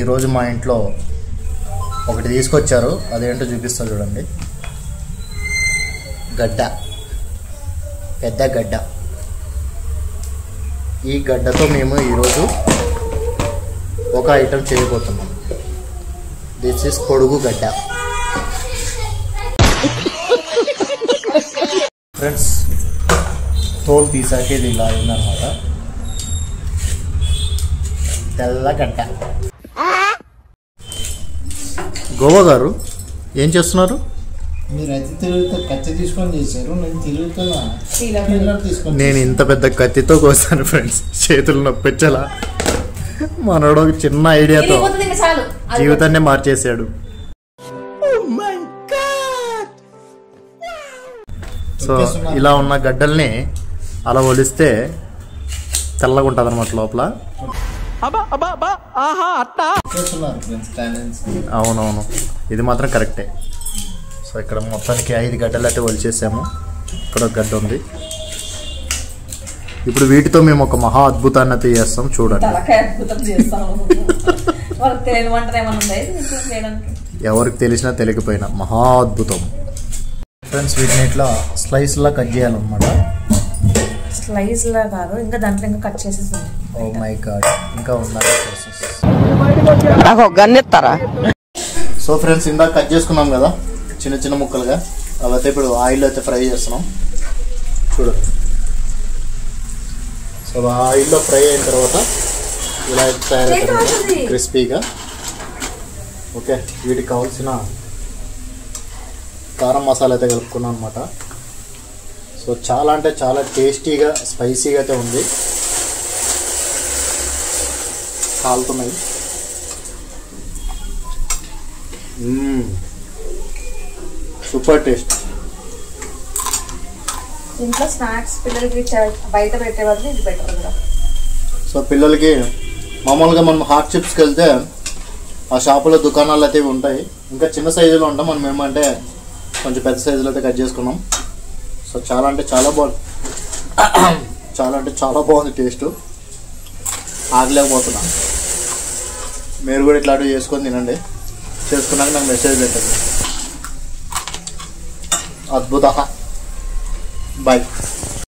ఈరోజు మా ఇంట్లో ఒకటి తీసుకొచ్చారు, అదేంటో చూపిస్తా చూడండి. గడ్డ, పెద్ద గడ్డ. ఈ గడ్డతో మేము ఈరోజు ఒక ఐటెం చేయబోతున్నాం. దిస్ ఇస్ పొడుగు గడ్డ. ఫ్రెండ్స్, తోలు తీసాక ఇది ఇలా అయిందనమాట. తెల్ల గడ్డ. గోవా గారు ఏం చేస్తున్నారు? నేను ఇంత పెద్ద కత్తితో కోసాను ఫ్రెండ్స్, చేతులు నొప్పించలా. మనోడు ఒక చిన్న ఐడియాతో జీవితాన్ని మార్చేసాడు. సో ఇలా ఉన్న గడ్డల్ని అలా ఒలిస్తే తెల్లగా ఉంటుంది అనమాట లోపల. అవునవును, ఇది మాత్రం కరెక్టే. సో ఇక్కడ మొత్తానికి 5 గడ్డలు అయితే ఒలిచేసాము. ఇక్కడ ఒక గడ్డ ఉంది. ఇప్పుడు వీటితో మేము ఒక మహా అద్భుతాన్ని అయితే చేస్తాం, చూడండి. ఎవరికి తెలిసినా తెలియకపోయినా మహా అద్భుతం. ఫ్రెండ్స్, వీటిని ఇట్లా స్లైస్ లా కట్ చేయాలన్నమాట. స్లైస్ లా కాదు, ఇంకా దాంట్లో ఇంకా కట్ చేసేసాను. ఓ మై గాడ్, ఇంకా ఉన్నారు ప్రాసెస్. సో ఫ్రెండ్స్, ఇందాక కట్ చేసుకున్నాం కదా చిన్న చిన్న ముక్కలుగా, అవైతే ఇప్పుడు ఆయిల్ అయితే ఫ్రై చేస్తున్నాం. చూడండి. సో ఆయిల్లో ఫ్రై అయిన తర్వాత ఇలా తయారవుతుంది క్రిస్పీగా. ఓకే, వీటికి కావాల్సిన కారం మసాలా అయితే కలుపుకున్నాం అనమాట. సో చాలా అంటే చాలా టేస్టీగా స్పైసీగా అయితే ఉంది. కాలుతున్నాయి. Super taste. ఇంట్లో స్నాక్స్ పిల్లలకి బయట పెట్టే బదులు ఇది బెటర్ కదా. సో పిల్లలకి మామూలుగా మనం హాట్ చిప్స్కి వెళ్తే ఆ షాపులో దుకాణాలు అయితే ఉంటాయి, ఇంకా చిన్న సైజులో ఉంటాం. మనం ఏమంటే కొంచెం పెద్ద సైజులో అయితే కట్ చేసుకున్నాం. సో చాలా అంటే చాలా బాగుంది, చాలా అంటే చాలా బాగుంది టేస్ట్. ఆగలేకపోతున్నా. మీరు కూడా ఇట్లాంటివి చేసుకొని తినండి. చేసుకున్నాక నాకు మెసేజ్ పెట్టండి. అద్భుత. బాయ్.